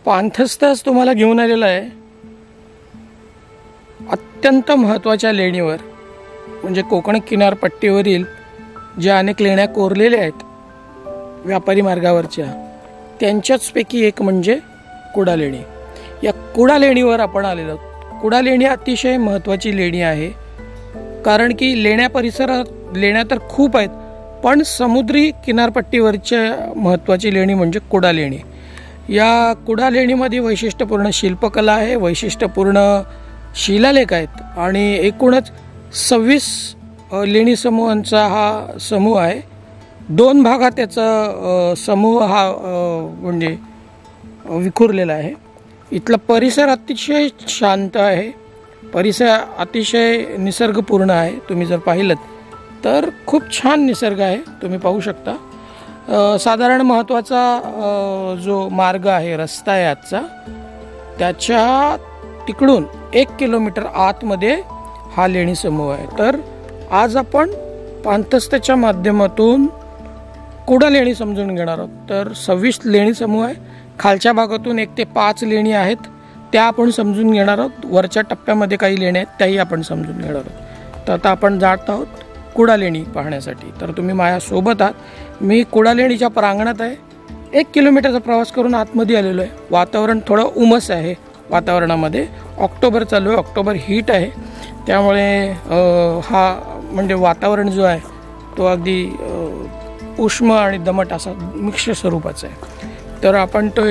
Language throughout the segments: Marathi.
पाणथस्तच तुम्हाला घेऊन आलेला आहे अत्यंत महत्त्वाच्या लेणीवर, म्हणजे कोकण किनारपट्टीवरील ज्या अनेक लेण्या कोरलेल्या आहेत व्यापारी मार्गावरच्या, त्यांच्याचपैकी एक म्हणजे कुडा लेणी. या कुडा लेणीवर आपण आलेलो आहोत. कुडा लेणी अतिशय महत्त्वाची लेणी आहे, कारण की लेण्या परिसरात लेण्या तर खूप आहेत, पण समुद्री किनारपट्टीवरच्या महत्त्वाची लेणी म्हणजे कुडा लेणी. या कुडा लेणीमध्ये वैशिष्ट्यपूर्ण शिल्पकला आहे, वैशिष्ट्यपूर्ण शिलालेख आहेत आणि एकूणच 26 लेणी समूहांचा हा समूह आहे. 2 भागात त्याचा समूह हा म्हणजे विखुरलेला आहे. इथला परिसर अतिशय शांत आहे, परिसर अतिशय निसर्गपूर्ण आहे. तुम्ही जर पाहिलं तर खूप छान निसर्ग आहे, तुम्ही पाहू शकता. साधारण महत्त्वाचा जो मार्ग आहे, रस्ता आहे आजचा, त्याच्या तिकडून 1 किलोमीटर आतमध्ये हा लेणी समूह आहे. तर आज आपण पाणथस्तच्या माध्यमातून कुडा लेणी समजून घेणार आहोत. तर 26 लेणी समूह आहे. खालच्या भागातून 1 ते 5 लेणी आहेत, त्या आपण समजून घेणार आहोत. वरच्या टप्प्यामध्ये काही लेण्या आहेत, त्याही आपण समजून घेणार आहोत. तर आता आपण जात आहोत कुडा लेणी पाहण्यासाठी. तर तुम्ही माझ्यासोबत आहात. मी कुडा लेणीच्या प्रांगणात आहे. 1 किलोमीटरचा प्रवास करून आतमध्ये आलेलो आहे. वातावरण थोडं उमस आहे वातावरणामध्ये. ऑक्टोबर चालू आहे, ऑक्टोबर हीट आहे, त्यामुळे हा म्हणजे वातावरण जो आहे तो अगदी उष्म आणि दमट असा मिक्स स्वरूपाचा आहे. तर आपण तो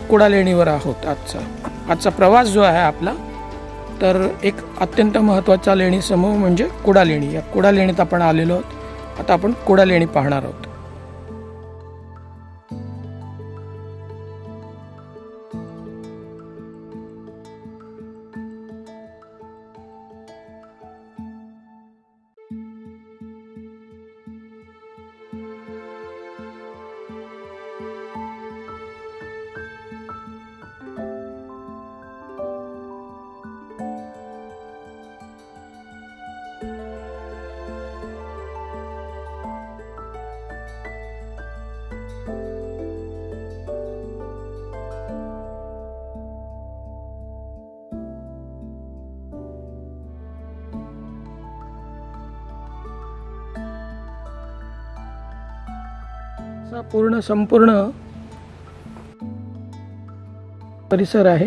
कुडा लेणीवर आहोत. आजचा प्रवास जो आहे आपला, तर एक अत्यंत महत्त्वाचा लेणी समूह म्हणजे कुडा लेणी. या कुडा लेणीत आपण आलेलो आहोत. आता आपण कुडा लेणी पाहणार आहोत. संपूर्ण परिसर आहे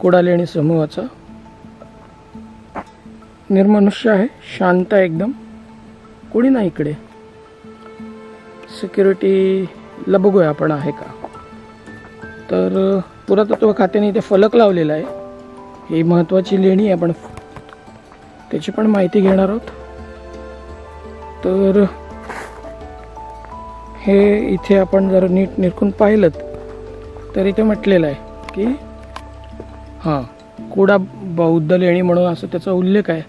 कुडा लेणी समूहाचा. निर्मनुष्य आहे, शांत आहे एकदम, कोणी नाही इकडे. सिक्युरिटीला बघूया आपण आहे का. तर पुरातत्व खात्याने इथे फलक लावलेला आहे. ही महत्त्वाची लेणी आहे, आपण त्याची पण माहिती घेणार आहोत. तर हे इथे आपण जर नीट निरखून पाहिलं तर इथे म्हटलेलं आहे की कुडा बौद्ध लेणी म्हणून असं त्याचा उल्लेख आहे.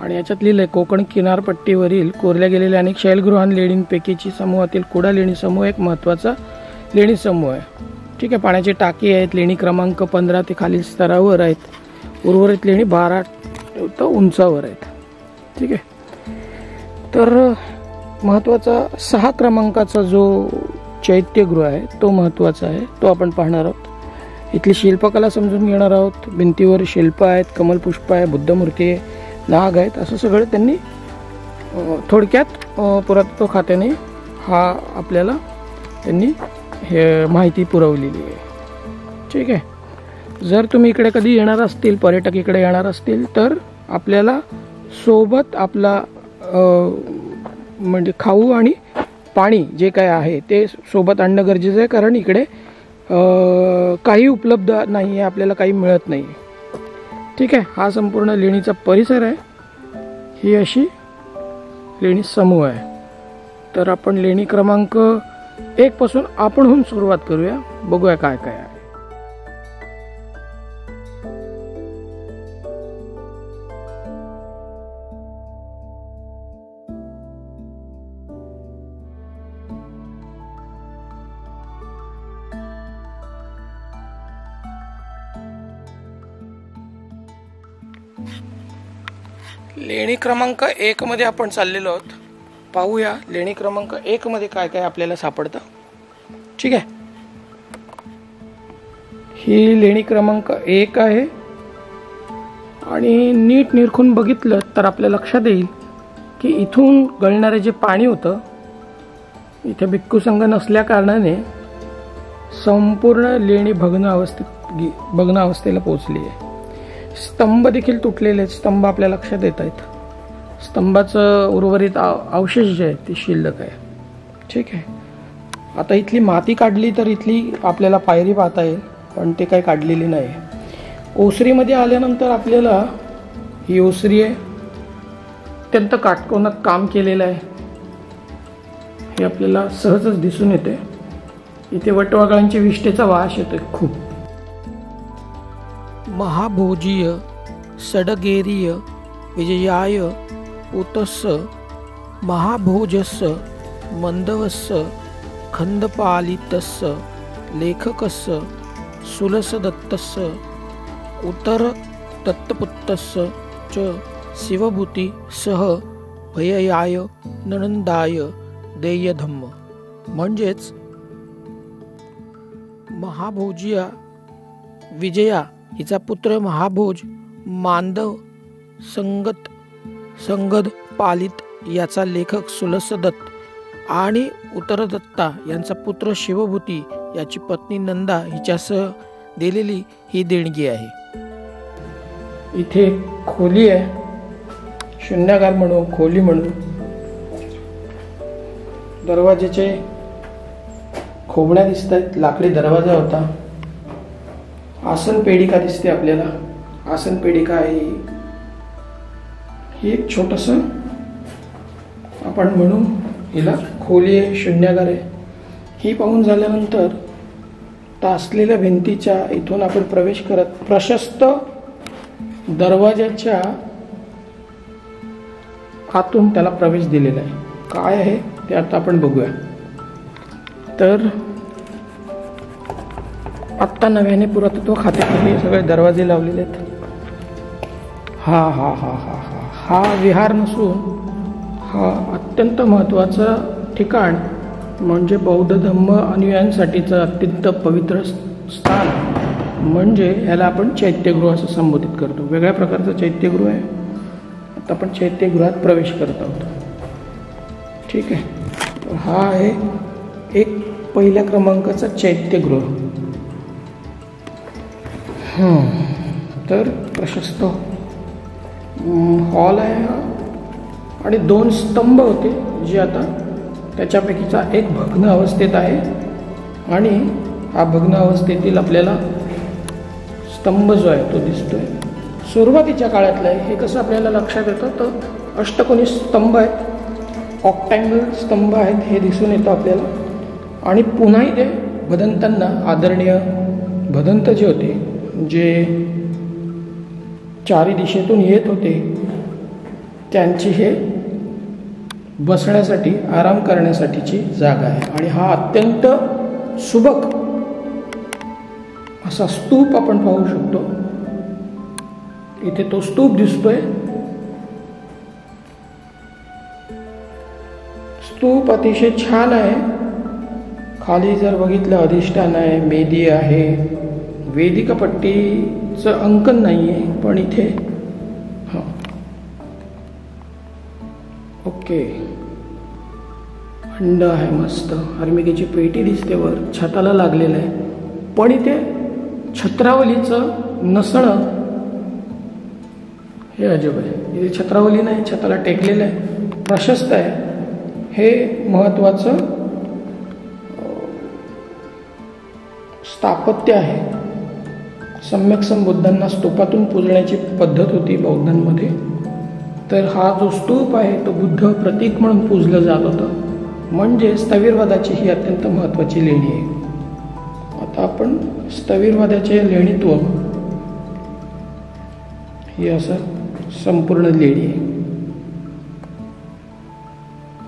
आणि याच्यात लिहिलं आहे, कोकण किनारपट्टीवरील कोरल्या गेलेल्या अनेक शैलगृहान लेणींपैकीची समूहातील कुडा लेणी समूह एक महत्त्वाचा लेणी समूह आहे. ठीक आहे. पाण्याची टाकी आहेत. लेणी क्रमांक 15 ते खालील स्तरावर आहेत. उर्वरित लेणी 12 उंचावर आहेत. ठीक आहे. तर महत्त्वाचा 6 क्रमांकाचा जो चैत्यगृह आहे तो महत्त्वाचा आहे, तो आपण पाहणार आहोत. इथली शिल्पकला समजून घेणार आहोत. भिंतीवर शिल्प आहेत, कमलपुष्प आहे, बुद्धमूर्ती आहे, नाग आहेत, असं सगळं त्यांनी थोडक्यात पुरातत्व खात्याने आपल्याला त्यांनी हे माहिती पुरवलेली आहे. ठीक आहे. जर तुम्ही इकडे कधी येणार असतील, पर्यटक इकडे येणार असतील, तर आपल्याला सोबत आपला म्हणजे खाऊ आणि पाणी जे काय आहे ते सोबत आणणं गरजेचं आहे, कारण इकडे काही उपलब्ध नाही आहे, आपल्याला काही मिळत नाही. ठीक आहे. हा संपूर्ण लेणीचा परिसर आहे. ही अशी लेणी समूह आहे. तर आपण लेणी क्रमांक 1 पासून आपणहून सुरुवात करूया, बघूया काय काय आहे. लेणी क्रमांक 1 मध्ये आपण चाललेलो आहोत. पाहूया लेणी क्रमांक 1 मध्ये काय काय आपल्याला सापडतं. ठीक आहे. ही लेणी क्रमांक 1 आहे आणि नीट निरखून बघितलं तर आपल्या लक्षात येईल की इथून गळणारे जे पाणी होतं, इथे भिक्खू संघ नसल्या कारणाने संपूर्ण लेणी भग्न अवस्थेला पोहोचली आहे। स्तंभ देखील तुटलेले आहेत, स्तंभ आपल्या लक्षात येत आहेत, स्तंभाचं उर्वरित अवशेष जे आहेत ते शिल्लक आहे। ठीक आहे, आता इथली माती काढली तर इथली आपल्याला पायरी पाहता येईल, पण ते काही काढलेली नाही। ओसरीमध्ये आल्यानंतर आपल्याला ही ओसरी आहे, अत्यंत काटकोनात काम केलेलं आहे हे आपल्याला सहजच दिसून येते। इथे वटवाघळांची विष्ठेचा वास येतोय खूप। महाभोजीय सडगेरीय विजयाय उतस्य महाभोजस्य मंदवस्य खंदपालितस्य लेखकस्य सुलसदत्तस्य उत्तर दत्तपुत्रस्य च शिवभूती सह भययाय ननंदाय देयधम्म। म्हणजेच महाभोजिया विजया हिचा पुत्र महाभोज मांदव संगद पालित याचा लेखक सुलसदत्त आणि उत्तरदत्ता यांचा पुत्र शिवभूती याची पत्नी नंदा हिच्यासह दिलेली ही देणगी आहे। इथे खोली आहे, शून्यागार म्हणू, खोली म्हणू। दरवाजेचे खोबण्या दिसत आहेत, लाकडी दरवाजा होता। आसन पेडिका दिसते आपल्याला, आसन पेडिका आहे ही एक छोटस आपण म्हणू हिला खोली आहे, शून्यागार आहे। ही पाहून झाल्यानंतर तासलेल्या भिंतीच्या इथून आपण प्रवेश करत प्रशस्त दरवाजाच्या आतून त्याला प्रवेश दिलेला आहे। काय आहे ते आता आपण बघूया। तर आत्ता नव्याने पुरातत्व खात्याने सगळे दरवाजे लावलेले आहेत। हा विहार नसून हा अत्यंत महत्त्वाचं ठिकाण म्हणजे बौद्ध धम्म अनुयायांसाठीचं अत्यंत पवित्र स्थान, म्हणजे याला आपण चैत्यगृह असं संबोधित करतो। वेगळ्या प्रकारचं चैत्यगृह आहे। आता आपण चैत्यगृहात प्रवेश करत आहोत। ठीक आहे, हा आहे एक पहिल्या क्रमांकाचा चैत्यगृह। तर प्रशस्त हॉल आहे हा, आणि 2 स्तंभ होते जे आता त्याच्यापैकीचा एक भग्न अवस्थेत आहे, आणि हा भग्न अवस्थेतील आपल्याला स्तंभ जो आहे तो दिसतोय सुरुवातीच्या काळातला आहे। हे कसं आपल्याला लक्षात येतं तर अष्टकोनी स्तंभ आहेत, ऑक्टँगल स्तंभ आहेत हे दिसून येतं आपल्याला। आणि पुन्हा इथे भदंतांना आदरणीय भदंत जे होते, जे 4 दिशेतून येत होते, त्यांची हे बसण्यासाठी आराम करण्यासाठीची जागा आहे। आणि हा अत्यंत सुबक असा स्तूप आपण पाहू शकतो। इथे तो स्तूप दिसतोय। स्तूप अतिशय छान आहे। खाली जर बघितलं अधिष्ठान आहे, मेदी आहे, वेदिका पट्टीचं अंकन नाही आहे, पण इथे ओके हंड आहे, मस्त हरमिकेची पेटी दिसते, वर छताला लागलेलं आहे। पण इथे छत्रावलीचं नसणं हे अजब आहे। इथे छत्रावली नाही, छताला टेकलेलं आहे, प्रशस्त आहे, हे महत्त्वाचं स्थापत्य आहे। सम्यक संबुद्धांना स्तूपातून पूजण्याची पद्धत होती बौद्धांमध्ये। तर हा जो स्तूप आहे तो बुद्ध प्रतीक म्हणून पूजलं जात होतं, म्हणजे स्थविरवादाची ही अत्यंत महत्त्वाची लेणी आहे। आता आपण स्थविरवादाच्या लेणीतून ही असं संपूर्ण लेणी आहे।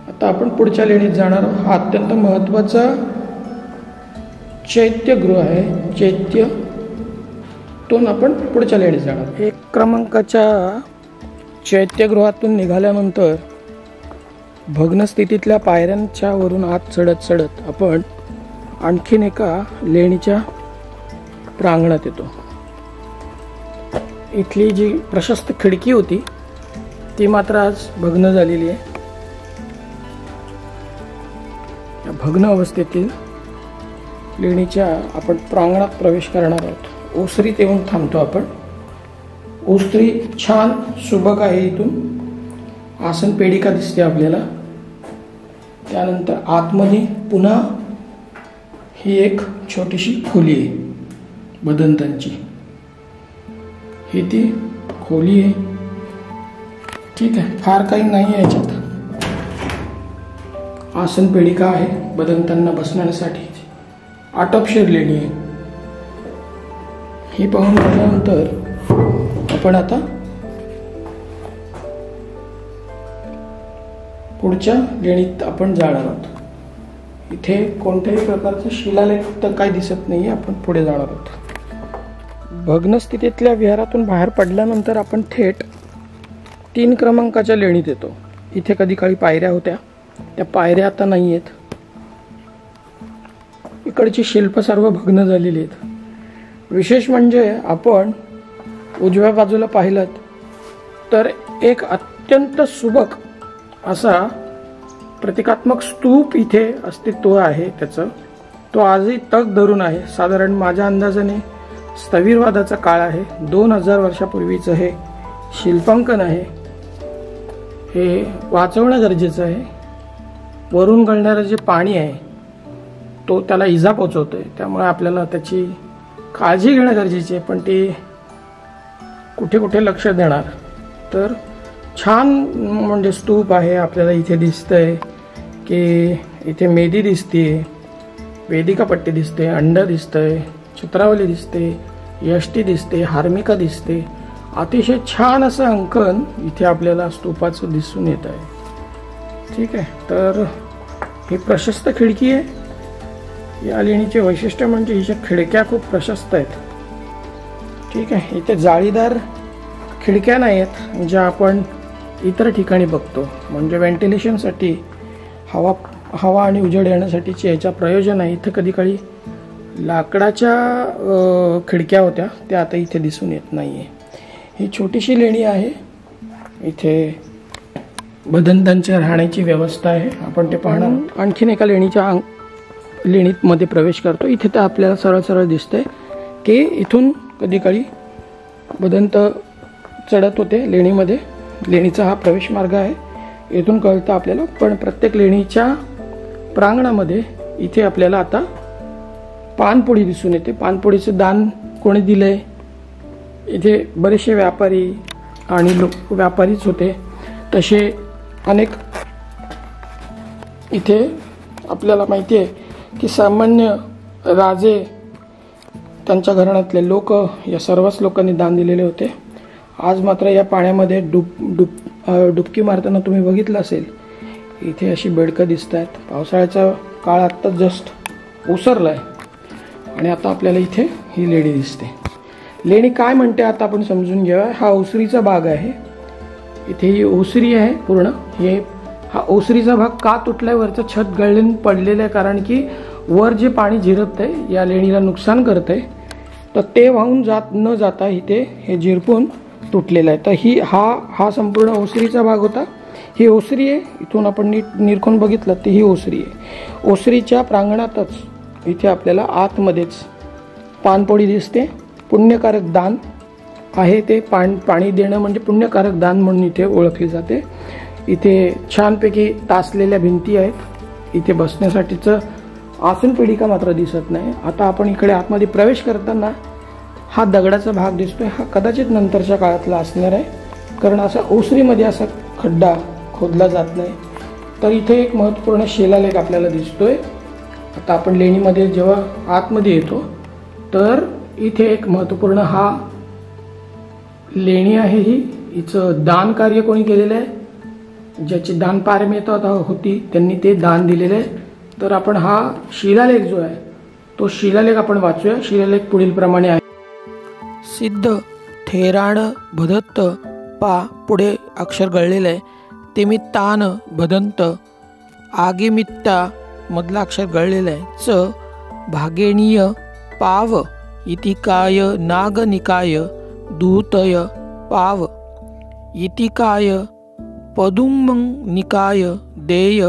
आता आपण पुढच्या लेणीत जाणार आहोत। हा अत्यंत महत्त्वाचा चैत्यगृह आहे। चैत्यतून आपण पुढच्या लेणीत जाणार। 1 क्रमांकाच्या चैत्यगृहातून निघाल्यानंतर भग्न स्थितीतल्या पायऱ्यांच्या वरून आत चढत आपण आणखीन एका लेणीच्या प्रांगणात येतो. इथली जी प्रशस्त खिडकी होती ती मात्र आज भग्न झालेली आहे. या भग्न अवस्थेतील लेणीच्या आपण प्रांगणात प्रवेश करणार आहोत. ओसरीत येऊन थांबतो आपण. ओसरी छान सुबक आहे. इथून आसन पेडिका दिसते आपल्याला. त्यानंतर आतमध्ये पुन्हा ही एक छोटीशी खोली आहे बदंतांची. ही ती खोली आहे. ठीक आहे, फार काही नाही आहे याच्यात. आसन पेडिका आहे बदंतांना बसण्यासाठी. आटपशीर लेणी आहे ही. पाहून झाल्यानंतर आपण आता पुढच्या लेणीत आपण जाणार आहोत. इथे कोणत्याही प्रकारचा शिलालेख तर काही दिसत नाही. आपण पुढे जाणार आहोत. भग्न स्थितीतल्या विहारातून बाहेर पडल्यानंतर आपण थेट 3 क्रमांकाच्या लेणीत येतो. इथे कधी काळी पायऱ्या होत्या, त्या पायऱ्या आता नाही आहेत. इकडची शिल्प सर्व भग्न झालेली आहेत. विशेष म्हणजे आपण उजव्या बाजूला पाहिलं तर एक अत्यंत सुबक असा प्रतिकात्मक स्तूप इथे अस्तित्व आहे त्याचं. तो आजही तग धरून आहे. साधारण माझ्या अंदाजाने स्थविरवादाचा काळ आहे. 2000 वर्षापूर्वीचं हे शिल्पांकन आहे. हे वाचवणं गरजेचं आहे. वरून गळणारं जे पाणी आहे तो त्याला इजा पोचवतोय. त्यामुळे आपल्याला त्याची काळजी घेणं गरजेची आहे. पण ते कुठे कुठे लक्ष देणार. तर छान म्हणजे स्तूप आहे. आपल्याला इथे दिसतंय की इथे मेदी दिसते, वेदिका पट्टी दिसते, अंड दिसतंय, चित्रावली दिसते, यष्टी दिसते, हार्मिका दिसते. अतिशय छान असं अंकन इथे आपल्याला स्तूपाचं दिसून येत आहे. ठीक आहे, तर ही प्रशस्त खिडकी आहे. या लेणीचे वैशिष्ट्य म्हणजे हिच्या खिडक्या खूप प्रशस्त आहेत. ठीक आहे, इथे जाळीदार खिडक्या नाही आहेत ज्या आपण इतर ठिकाणी बघतो. म्हणजे व्हेंटिलेशनसाठी हवा आणि उजेड येण्यासाठीची याच्या प्रयोजन आहे. इथं कधी काळी लाकडाच्या खिडक्या होत्या, त्या आता इथे दिसून येत नाही आहे. ही छोटीशी लेणी आहे. इथे बदंतांच्या राहण्याची व्यवस्था आहे. आपण ते पाहणार. आणखीन एका लेणीत मध्ये प्रवेश करतो. इथे तर आपल्याला सरळ सरळ दिसतंय की इथून कधी काळी बदंत चढत होते लेणीमध्ये. लेणीचा हा प्रवेश मार्ग आहे. इथून कळतं आपल्याला. पण प्रत्येक लेणीच्या प्रांगणामध्ये इथे आपल्याला आता पानपोळी दिसून येते. पानपोळीचं दान कोणी दिलंय? इथे बरेचसे व्यापारी आणि व्यापारीच होते. तसे अनेक इथे आपल्याला माहिती आहे की सामान्य राजे, त्यांच्या घराण्यातले लोक, या सर्वच लोकांनी दान दिलेले होते. आज मात्र या पाण्यामध्ये डुबकी मारताना तुम्ही बघितलं असेल, इथे अशी बेडकं दिसत आहेत. पावसाळ्याचा काळ आत्ता जस्ट ओसरला आहे आणि आता आपल्याला इथे ही लेणी दिसते. लेणी काय म्हणते आता आपण समजून घेऊया. हा ओसरीचा भाग आहे. इथे ही ओसरी आहे पूर्ण. हा ओसरीचा भाग का तुटलाय? वरचं छत गळून पडलेलं आहे. कारण की वर जे पाणी झिरपतंय या लेणीला नुकसान करतंय, तर ते वाहून न जाता इथे हे झिरपून तुटलेलं आहे. तर हा संपूर्ण ओसरीचा भाग होता. ही ओसरी आहे. इथून आपण नीट निरखून बघितलं तर ही ओसरी आहे. ओसरीच्या प्रांगणातच इथे आपल्याला आतमध्येच पानपोळी दिसते. पुण्यकारक दान आहे ते. पाणी देणं म्हणजे पुण्यकारक दान म्हणून इथे ओळखले जाते. इथे छानपैकी तासलेल्या भिंती आहेत. इथे बसण्यासाठीचं आसन पेडिका मात्र दिसत नाही. आता आपण इकडे आतमध्ये प्रवेश करताना हा दगडाचा भाग दिसतोय. हा कदाचित नंतरच्या काळातला असणार आहे, कारण असा ओसरीमध्ये असा खड्डा खोदला जात नाही. तर इथे एक महत्त्वपूर्ण शिलालेख आपल्याला दिसतोय. आता आपण लेणीमध्ये जेव्हा आतमध्ये येतो तर इथे एक महत्त्वपूर्ण हा लेणी आहे. हिचं दान कार्य कोणी केलेलं आहे? ज्याची दान पारमिता होती त्यांनी ते दान दिलेले आहे. तर आपण हा शिलालेख जो आहे तो शिलालेख आपण वाचूया. शिलालेख पुढील प्रमाणे आहे. सिद्ध थेराण भदत्त पा, पुढे अक्षर गळलेलं आहे. तेमित्तान भदंत, आगेमित्ता मधला अक्षर गळलेला आहे. च भागेणीय पाव इति काय नागनिकाय दूतय पाव इति काय पदुमं निकाय देय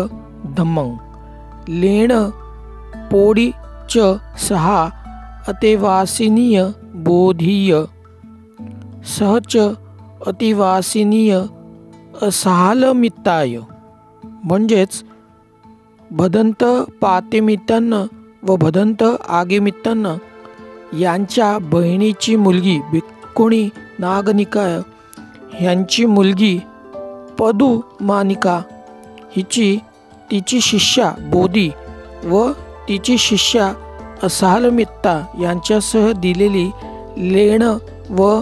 धम्मं लेण पोडी च सहा अतिवासिनीय बोधीय सहच अतिवासिनीय असालमित्ताय। म्हणजेच भदंत पातेमित्तानं व भदंत आगेमित्तानं यांच्या बहिणीची मुलगी भिक्खुणी नागनिकाय ह्यांची मुलगी पदुमानिका हिची तिची शिष्या बोधी व तिची शिष्या असालमित्ता यांच्यासह दिलेली लेण व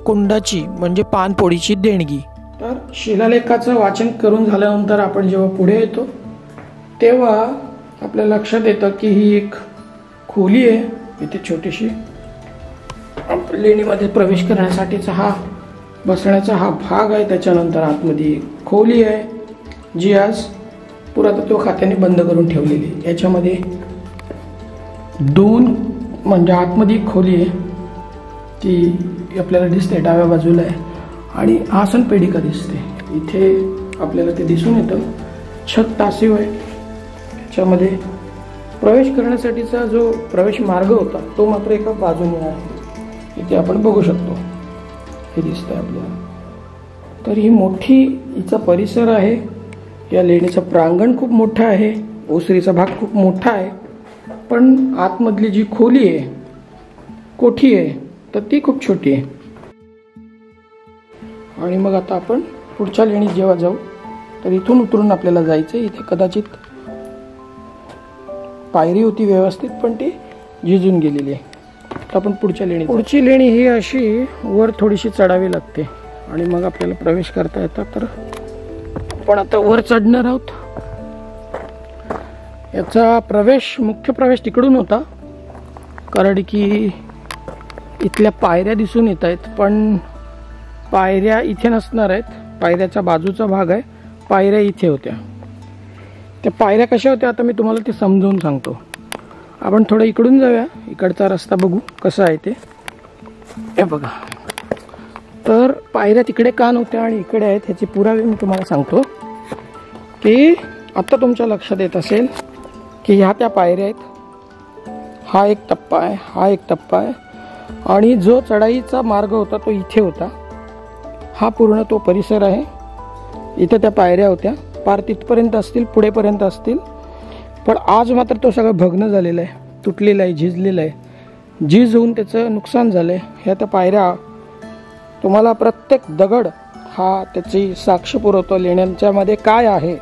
कुंडाची म्हणजे पानपोळीची देणगी। तर शिलालेखाचं वाचन करून झाल्यानंतर आपण जेव्हा पुढे येतो तेव्हा आपल्या लक्षात येतं की ही एक खोली आहे, इथे छोटीशी लेणीमध्ये प्रवेश करण्यासाठीचा हा बसण्याचा हा भाग आहे। त्याच्यानंतर आतमध्ये खोली आहे जी आज पुरातत्व खात्याने बंद करून ठेवलेली आहे। याच्यामध्ये दोन म्हणजे आतमध्ये खोली आहे ती आपल्याला दिसते डाव्या बाजूला आहे आणि आसन पेडिका दिसते इथे आपल्याला ते दिसून येतं। छत तासीव आहे, त्याच्यामध्ये प्रवेश करण्यासाठीचा जो प्रवेश मार्ग होता तो मात्र एका बाजूने आहे, इथे आपण बघू शकतो हे दिसतंय आपल्याला। तर ही मोठी हिचा परिसर आहे, या लेणीचं प्रांगण खूप मोठं आहे, ओसरीचा भाग खूप मोठा आहे, पण आतमधली जी खोली आहे कोठी आहे तर ती खूप छोटी आहे। आणि मग आता आपण पुढच्या लेणीत जेव्हा जाऊ तर इथून उतरून आपल्याला जायचं, इथे कदाचित पायरी होती व्यवस्थित पण ती झिजून गेलेली आहे। तर आपण पुढची लेणी ही अशी वर थोडीशी चढावी लागते आणि मग आपल्याला प्रवेश करता येतात। तर आपण आता वर चढणार आहोत। याचा प्रवेश मुख्य प्रवेश तिकडून होता कारण की इथल्या पायऱ्या दिसून येत आहेत, पण पायऱ्या इथे नसणार आहेत, पायऱ्याचा बाजूचा भाग आहे, पायऱ्या इथे होत्या। त्या पायऱ्या कशा होत्या आता मी तुम्हाला ते समजावून सांगतो। आपण थोडं इकडून जाऊया, इकडचा रस्ता बघू कसा आहे ते। हे बघा, तर पायऱ्या तिकडे का नव्हत्या आणि इकडे आहेत ह्याचे पुरावे मी तुम्हाला सांगतो की आता तुमच्या लक्षात येत असेल की ह्या त्या पायऱ्या आहेत, हा एक टप्पा आहे, हा एक टप्पा आहे आणि जो चढाईचा मार्ग होता तो इथे होता, हा पूर्ण तो परिसर आहे। इथे त्या पायऱ्या होत्या, पार तिथपर्यंत असतील, पुढेपर्यंत असतील, पण आज मात्र तो सगळं भग्न झालेला आहे, तुटलेला आहे, झिजलेला आहे, झीज होऊन त्याचं नुकसान झालं आहे। ह्या त्या पायऱ्या तुम्हाला प्रत्येक दगड हा त्याची साक्ष पुरवतो लेण्यांच्यामध्ये काय आहे,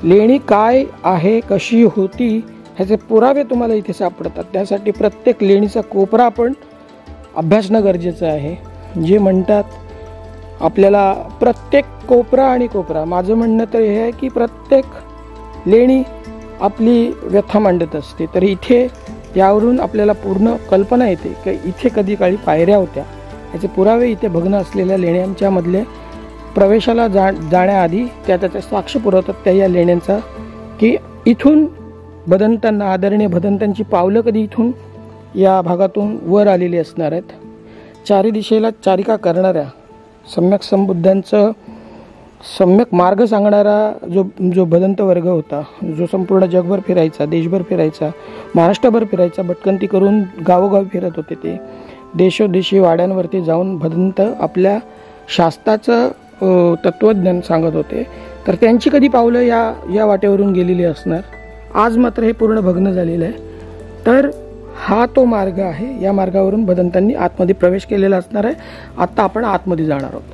लेणी काय आहे, कशी होती ह्याचे पुरावे तुम्हाला इथे सापडतात। त्यासाठी प्रत्येक लेणीचा कोपरा आपण अभ्यासणं गरजेचं आहे। जे म्हणतात आपल्याला प्रत्येक कोपरा आणि कोपरा, माझं म्हणणं तर हे आहे की प्रत्येक लेणी आपली व्यथा मांडत असते। तर इथे यावरून आपल्याला पूर्ण कल्पना येते की इथे कधी काळी पायऱ्या होत्या, याचे पुरावे इथे भग्न असलेल्या लेण्यांच्या मधले प्रवेशाला जाण्याआधी त्याच्या साक्ष पुरवतात त्या या लेण्यांचा की इथून भदंतांना, आदरणीय भदंतांची पावलं कधी इथून या भागातून वर आलेली असणार आहेत। चारी दिशेला चारिका करणाऱ्या सम्यक संबुद्धांचं सम्यक मार्ग सांगणारा जो भदंत वर्ग होता, जो संपूर्ण जगभर फिरायचा, देशभर फिरायचा, महाराष्ट्रभर फिरायचा, भटकंती करून गावोगावी फिरत होते, ते देशोदेशी वाड्यांवरती जाऊन भदंत आपल्या शास्त्राचं तत्वज्ञान सांगत होते। तर त्यांची कधी पावलं या वाटेवरून गेलेली असणार। आज मात्र हे पूर्ण भग्न झालेलं आहे। तर हा तो मार्ग आहे, या मार्गावरून भदंतांनी आतमध्ये प्रवेश केलेला असणार आहे। आता आपण आतमध्ये जाणार आहोत।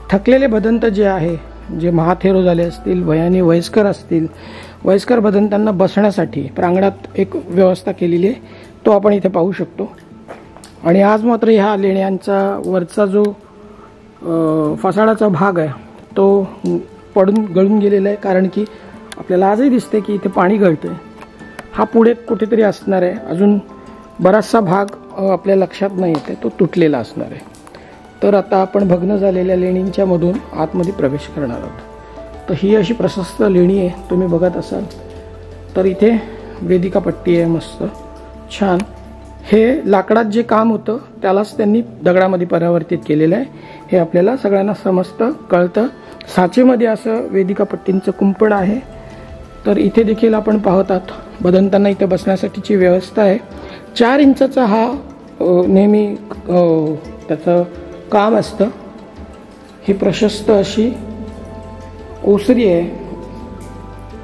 थकलेले भदंत जे आहे, जे महाथेरो झाले असतील, वयाने वयस्कर असतील, वयस्कर भदंतांना बसण्यासाठी प्रांगणात एक व्यवस्था केलेली आहे, तो आपण इथे पाहू शकतो। आणि आज मात्र ह्या लेण्यांचा वरचा जो फसाडाचा भाग आहे तो पडून गळून गेलेला आहे, कारण की आपल्याला आजही दिसते की इथे पाणी गळतंय। हा पुढे कुठेतरी असणार आहे, अजून बराचसा भाग आपल्या लक्षात नाही येते, तो तुटलेला असणार आहे। तर आता आपण भग्न झालेल्या लेणींच्या मधून आतमध्ये प्रवेश करणार आहोत। तर ही अशी प्रशस्त लेणी आहे, तुम्ही बघत असाल तर इथे वेदिका पट्टी आहे मस्त छान. हे लाकडात जे काम होतं त्यालाच त्यांनी दगडामध्ये परावर्तित केलेलं आहे हे आपल्याला सगळ्यांना समजतं कळतं. साचेमध्ये असं वेदिका पट्टींचं कुंपण आहे. तर इथे देखील आपण पाहतात बदंतांना इथे बसण्यासाठीची व्यवस्था आहे. 4 इंचाचा हा नेहमी त्याचं काम असतं. ही प्रशस्त अशी ओसरी आहे,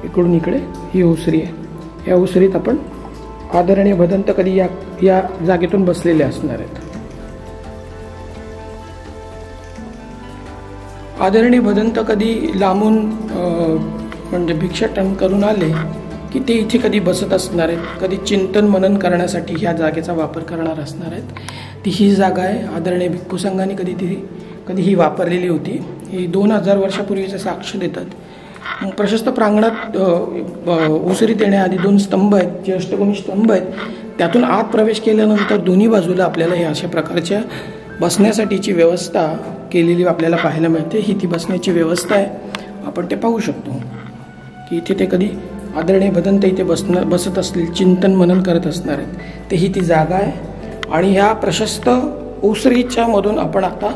इकडून इकडे ही ओसरी आहे. या ओसरीत आपण आदरणीय भदंत कधी या जागेतून बसलेले असणार आहेत. आदरणीय भदंत कधी लांबून म्हणजे भिक्षाटन करून आले की ते इथे कधी बसत असणार आहेत, कधी चिंतन मनन करण्यासाठी ह्या जागेचा वापर करणार असणार आहेत. ती ही जागा आहे. आदरणीय भिक्खू संघाने कधी ही वापरलेली होती. ही 2000 वर्षापूर्वीचं साक्ष देतात. प्रशस्त प्रांगणात ओसरीत येण्याआधी 2 स्तंभ आहेत जे अष्टकोनी स्तंभ आहेत. त्यातून आत प्रवेश केल्यानंतर दोन्ही बाजूला आपल्याला हे अशा प्रकारच्या बसण्यासाठीची व्यवस्था केलेली आपल्याला पाहायला मिळते. ही ती बसण्याची व्यवस्था आहे. आपण ते पाहू शकतो की इथे ते कधी आदरणीय भदंत इथे बसत असतील, चिंतन मनन करत असणार आहेत. ते ही ती जागा आहे. आणि ह्या प्रशस्त ओसरीच्या मधून आपण आता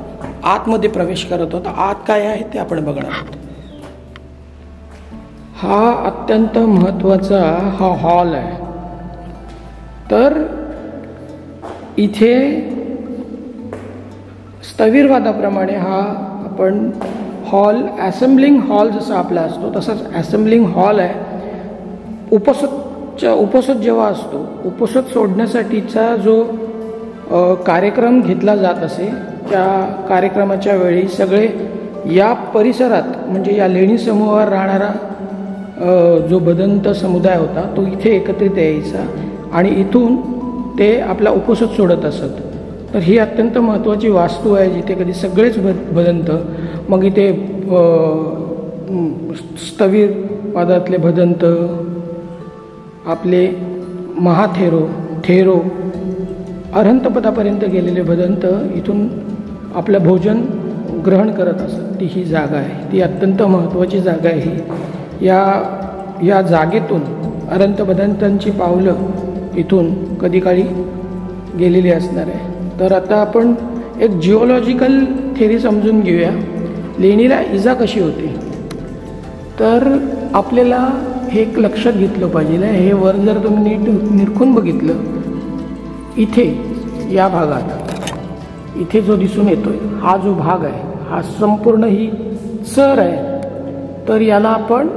आतमध्ये प्रवेश करत आहोत. आत काय आहे ते आपण बघणार आहोत. हा अत्यंत महत्त्वाचा हा हॉल आहे. तर इथे स्थविरवादाप्रमाणे हा आपण हॉल असेंब्लिंग हॉल जसा आपला असतो तसाच असेंब्लिंग हॉल आहे. उपसद जेव्हा असतो, उपसद सोडण्यासाठीचा जो कार्यक्रम घेतला जात असे त्या कार्यक्रमाच्या वेळी सगळे या परिसरात म्हणजे या लेणी समूहावर राहणारा जो भदंत समुदाय होता तो इथे एकत्रित यायचा आणि इथून ते आपला उपसद सोडत असत. तर ही अत्यंत महत्त्वाची वास्तू आहे जिथे कधी सगळेच भदंत मग इथे स्थविरवादातले भदंत, आपले थेरो अरहंतपदापर्यंत गेलेले भदंत इथून आपलं भोजन ग्रहण करत असत. ती ही जागा आहे. ती अत्यंत महत्त्वाची जागा आहे ही. या जागेतून अरहंत भदंतांची पावलं इथून कधी काळी गेलेली असणार आहे. तर आता आपण एक जिओलॉजिकल थेरी समजून घेऊया. लेणीला इजा कशी होती. तर आपल्याला हे एक लक्षात घेतलं पाहिजे. हे वर जर तुम्ही नीट निरखून बघितलं इथे या भागात इथे जो दिसून येतोय हा जो भाग आहे हा संपूर्ण ही चर आहे. तर याला आपण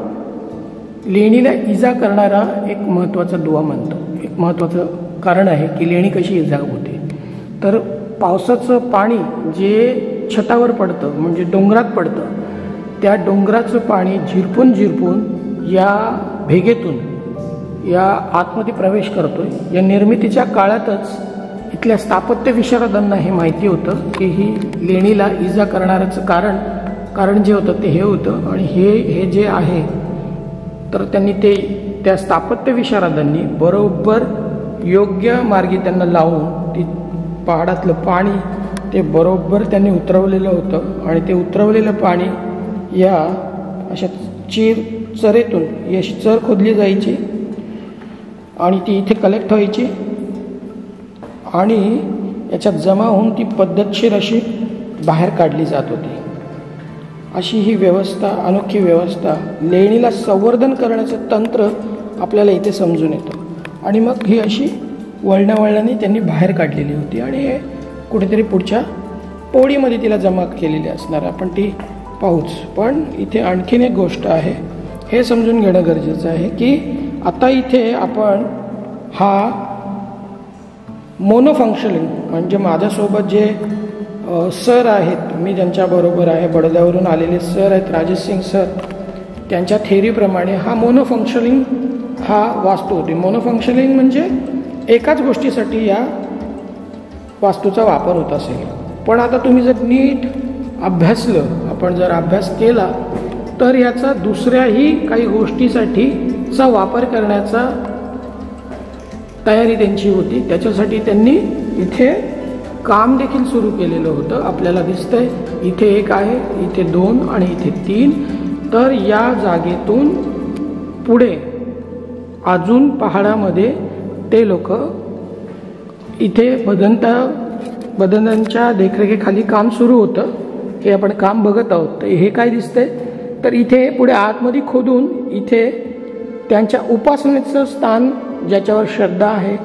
लेणीला इजा करणारा एक महत्त्वाचा दुवा म्हणतो. एक महत्त्वाचं कारण आहे की लेणी कशी इजा होते. तर पावसाचं पाणी जे छतावर पडतं म्हणजे डोंगरात पडतं त्या डोंगराचं पाणी झिरपून या भेगेतून या आतमध्ये प्रवेश करतोय. या निर्मितीच्या काळातच इथल्या स्थापत्य विशारदांना हे माहिती होतं की ही लेणीला इजा करणाऱ्याचं कारण जे होतं ते हे होतं. आणि हे जे आहे तर त्यांनी ते त्या स्थापत्य विशारदांनी बरोबर योग्य मार्गी त्यांना लावून ती पहाडातलं पाणी ते बरोबर त्यांनी उतरवलेलं होतं. आणि ते उतरवलेलं पाणी या अशा चरेतून अशी चर खोदली जायची आणि ती इथे कलेक्ट व्हायची आणि याच्यात जमा होऊन ती पद्धतशीर अशी बाहेर काढली जात होती. अशी ही व्यवस्था, अनोखी व्यवस्था, लेणीला संवर्धन करण्याचं तंत्र आपल्याला इथे समजून येतं. आणि मग ही अशी वळणावळणाने त्यांनी बाहेर काढलेली होती आणि हे कुठेतरी पुढच्या पोळीमध्ये तिला जमा केलेली असणार. आपण ती पाहूच. पण इथे आणखीन एक गोष्ट आहे, हे समजून घेणं गरजेचं आहे की आता इथे आपण हा मोनोफंक्शनिंग म्हणजे माझ्यासोबत जे सर आहेत, मी ज्यांच्याबरोबर आहे, बडोद्यावरून आलेले सर आहेत, राजेश सिंग सर, त्यांच्या थेरीप्रमाणे हा मोनोफंक्शनिंग हा वास्तू होती. मोनोफंक्शनिंग म्हणजे एकाच गोष्टीसाठी या वास्तूचा वापर होत असेल. पण आता तुम्ही जर नीट अभ्यासलं, आपण जर अभ्यास केला तर याचा दुसऱ्याही काही गोष्टीसाठीचा वापर करण्याचा तयारी त्यांची होती. त्याच्यासाठी त्यांनी इथे काम देखील सुरू केलेलं होतं. आपल्याला दिसतंय इथे एक आहे, इथे 2 आणि इथे 3. तर या जागेतून पुढे अजून पहाडामध्ये ते लोक इथे बदनांच्या देखरेखीखाली काम सुरू होतं. हे आपण काम बघत आहोत. तर हे काय दिसतंय तर इथे पुढे आतमध्ये खोदून इथे त्यांच्या उपासनेचं स्थान ज्याच्यावर श्रद्धा आहे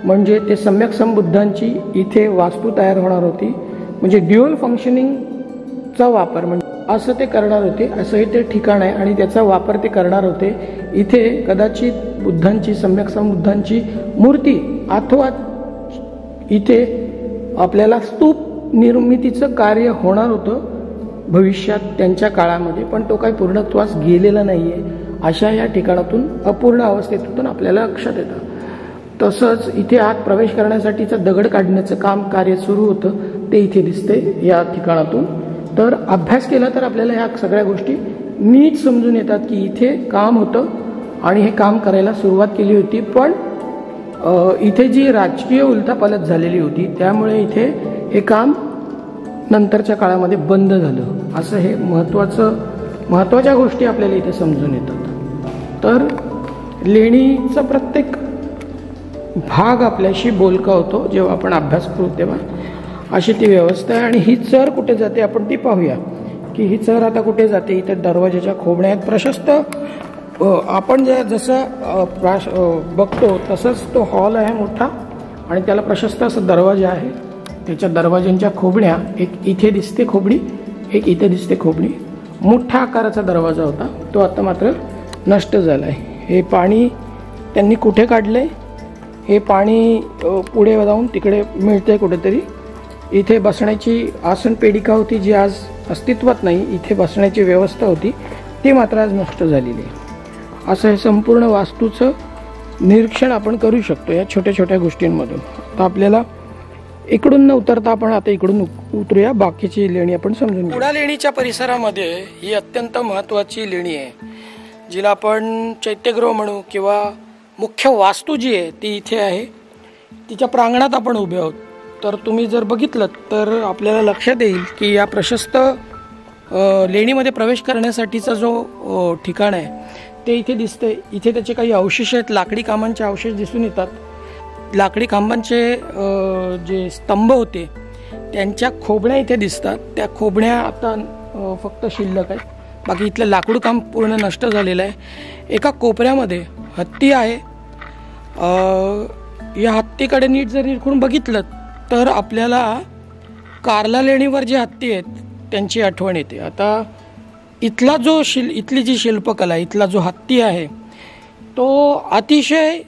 म्हणजे ते सम्यक संबुद्धांची इथे वास्तू तयार होणार होती. म्हणजे ड्युअल फंक्शनिंगचा वापर म्हणजे असं ते करणार होते. असंही ते ठिकाण आहे आणि त्याचा वापर ते करणार होते. इथे कदाचित बुद्धांची सम्यक संबुद्धांची मूर्ती अथवा इथे आपल्याला स्तूप निर्मितीचं कार्य होणार होतं भविष्यात त्यांच्या काळामध्ये. पण तो काही पूर्णत्वास गेलेला नाही आहे. अशा या ठिकाणातून अपूर्ण अवस्थेतून आपल्याला लक्षात येतं. तसंच इथे आत प्रवेश करण्यासाठीचं दगड काढण्याचं कार्य सुरू होतं ते इथे दिसते या ठिकाणातून. तर अभ्यास केला तर आपल्याला ह्या सगळ्या गोष्टी नीट समजून येतात की इथे काम होतं आणि हे काम करायला सुरुवात केली होती. पण इथे जी राजकीय उलथापालथ झालेली होती त्यामुळे इथे हे काम नंतरच्या काळामध्ये बंद झालं. असं हे महत्त्वाच्या गोष्टी आपल्याला इथे समजून येतात. तर लेणीचा प्रत्येक भाग आपल्याशी बोलका होतो जेव्हा आपण अभ्यास करू तेव्हा. अशी ती व्यवस्था आहे. आणि ही चर कुठे जाते आपण ती पाहूया की ही चर आता कुठे जाते. इथे दरवाजाच्या खोबण्या आहेत प्रशस्त. आपण जसं बघतो तसंच तो हॉल आहे मोठा आणि त्याला प्रशस्त असं दरवाजा आहे. त्याच्या दरवाज्यांच्या खोबण्या एक इथे दिसते खोबणी, एक इथे दिसते खोबणी. मोठ्या आकाराचा दरवाजा होता तो आता मात्र नष्ट झाला आहे. हे पाणी त्यांनी कुठे काढलंय हे पाणी पुढे जाऊन तिकडे मिळतंय कुठेतरी. इथे बसण्याची आसन पेडिका होती जी आज अस्तित्वात नाही. इथे बसण्याची व्यवस्था होती ती मात्र आज नष्ट झालेली आहे. असं हे संपूर्ण वास्तूचं निरीक्षण आपण करू शकतो या छोट्या छोट्या गोष्टींमधून. तर आपल्याला इकडून न उतरता आपण आता इकडून उतरूया. बाकीची लेणी आपण समजून घेऊ. कुडा लेणीच्या परिसरामध्ये ही अत्यंत महत्त्वाची लेणी आहे जिला आपण चैत्यगृह म्हणू किंवा मुख्य वास्तू जी आहे ती इथे आहे. तिच्या प्रांगणात आपण उभे आहोत. तर तुम्ही जर बघितलं तर आपल्याला लक्षात येईल की या प्रशस्त लेणीमध्ये प्रवेश करण्यासाठीचा जो ठिकाण आहे ते इथे दिसतंय. इथे त्याचे काही अवशेष आहेत. लाकडी कामांचे अवशेष दिसून येतात. लाकडी खांबांचे जे स्तंभ होते त्यांच्या खोबण्या इथे दिसतात. त्या खोबण्या आता फक्त शिल्लक आहेत. बाकी इथलं लाकूड काम पूर्ण नष्ट झालेलं आहे. एका कोपऱ्यामध्ये हत्ती आहे. या हत्तीकडे नीट जर निरखून बघितलं तर आपल्याला कार्ला लेणीवर जे हत्ती आहेत त्यांची आठवण येते. आता इथला जो इथली जी शिल्पकला, इथला जो हत्ती आहे तो अतिशय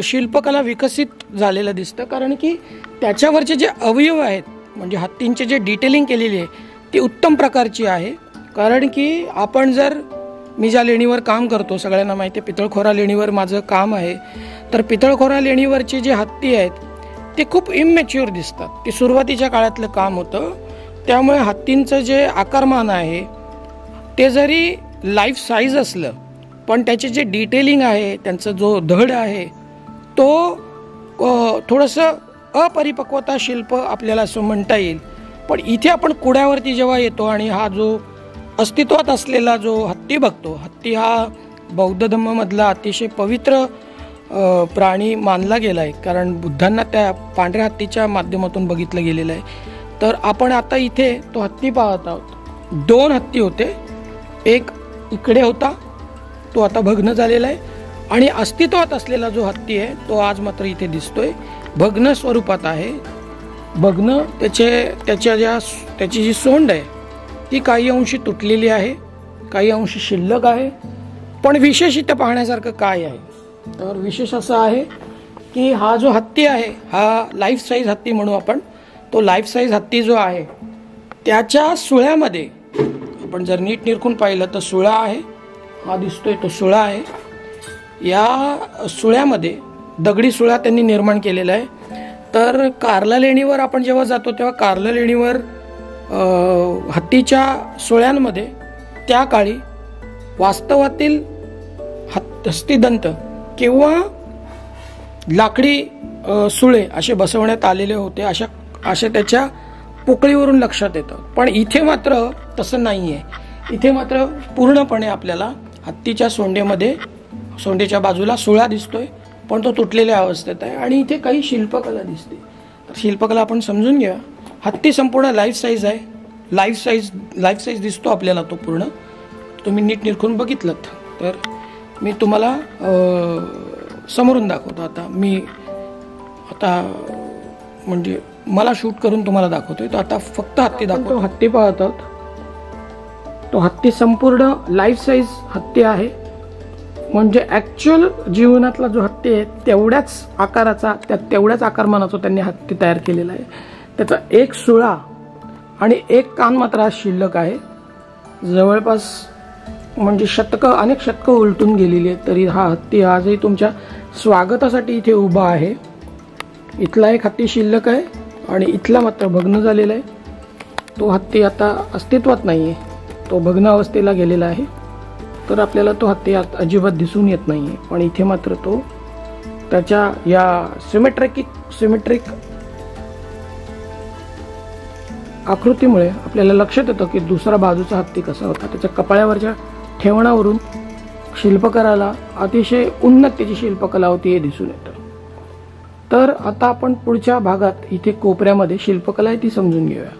शिल्पकला विकसित झालेला दिसतं. कारण की त्याच्यावरचे जे अवयव आहेत म्हणजे हत्तींचे जे डिटेलिंग केलेली आहे ती उत्तम प्रकारची आहे. कारण की आपण जर मी ज्या लेणीवर काम करतो सगळ्यांना माहिती आहे पितळखोरा लेणीवर माझं काम आहे. तर पितळखोरा लेणीवरचे जे हत्ती आहेत ते खूप इमॅच्युअर दिसतात. ते सुरुवातीच्या काळातलं काम होतं. त्यामुळे हत्तींचं जे आकारमान आहे ते जरी लाईफ साईज असलं पण त्याचे जे डिटेलिंग आहे त्यांचा जो धड आहे तो थोडंसं अपरिपक्वता शिल्प आपल्याला असं म्हणता येईल. पण इथे आपण कुड्यावरती जेव्हा येतो आणि हा जो अस्तित्वात असलेला जो हत्ती बघतो, हत्ती हा बौद्ध धम्मामधला अतिशय पवित्र प्राणी मानला गेला आहे. कारण बुद्धांना त्या पांढऱ्या हत्तीच्या माध्यमातून बघितलं गेलेलं आहे. तर आपण आता इथे तो हत्ती पाहत आहोत. 2 हत्ती होते. एक इकडे होता तो आता भग्न झालेला आहे आणि अस्तित्वात असलेला जो हत्ती आहे तो आज मात्र इथे दिसतोय. भग्न स्वरूपात आहे. भग्न त्याची जी सोंड आहे ती काही अंशी तुटलेली आहे, काही अंशी शिल्लक आहे. पण विशेष इथं पाहण्यासारखं काय आहे तर विशेष असं आहे की हा जो हत्ती आहे हा लाईफ साईज हत्ती म्हणू आपण. तो लाईफ साईज हत्ती जो आहे त्याच्या सुळ्यामध्ये आपण जर नीट निरखून पाहिलं तर सुळा आहे. हा दिसतोय तो सुळा आहे. या सुळ्यामध्ये दगडी सुळा त्यांनी निर्माण केलेला आहे. तर कार्ला लेणीवर आपण जेव्हा जातो तेव्हा कार्ला लेणीवर हत्तीच्या सुळ्यांमध्ये त्या काळी वास्तवातील हस्तिदंत किंवा लाकडी सुळे असे बसवण्यात आलेले होते. अशा त्याच्या पोकळीवरून लक्षात येतं. पण इथे मात्र तसं नाही आहे. इथे मात्र पूर्णपणे आपल्याला हत्तीच्या सोंडेमध्ये सोंडेच्या बाजूला सुळा दिसतोय, पण तो तुटलेल्या अवस्थेत आहे. आणि इथे काही शिल्पकला दिसते. तर शिल्पकला आपण समजून घ्या. हत्ती संपूर्ण लाईफ साईज आहे. लाईफ साईज दिसतो आपल्याला तो पूर्ण. तुम्ही नीट निरखून बघितलं तर मी तुम्हाला समोरून दाखवतो. आता म्हणजे मला शूट करून तुम्हाला दाखवतोय. तो आता फक्त हत्ती दाखवतो. हत्ती पाहत आहोत. तो हत्ती संपूर्ण लाईफ साईज हत्ती आहे. म्हणजे ॲक्च्युअल जीवनातला जो हत्ती आहे तेवढ्याच आकाराचा, तेवढ्याच आकारमानाचा त्यांनी हत्ती तयार केलेला आहे. त्याचा एक सुळा आणि एक कान मात्र आज शिल्लक आहे. जवळपास म्हणजे अनेक शतकं उलटून गेलेली आहेत, तरी हा हत्ती आजही तुमच्या स्वागतासाठी इथे उभा आहे. इथला एक हत्ती शिल्लक आहे आणि इथला मात्र भग्न झालेला आहे. तो हत्ती आता अस्तित्वात नाही आहे. तो भग्न अवस्थेला गेलेला आहे. तर आपल्याला तो हत्ती अजिबात दिसून येत नाही आहे. पण इथे मात्र तो त्याच्या या सिमेट्रिक आकृतीमुळे आपल्याला लक्षात येतं की दुसरा बाजूचा हत्ती कसा होता. त्याच्या कपाळावरच्या ठेवणावरून शिल्पकाराला अतिशय उन्नत त्याची शिल्पकला होती हे दिसून येतं. तर आता आपण पुढच्या भागात इथे कोपऱ्यामध्ये शिल्पकला आहे ती समजून घेऊया.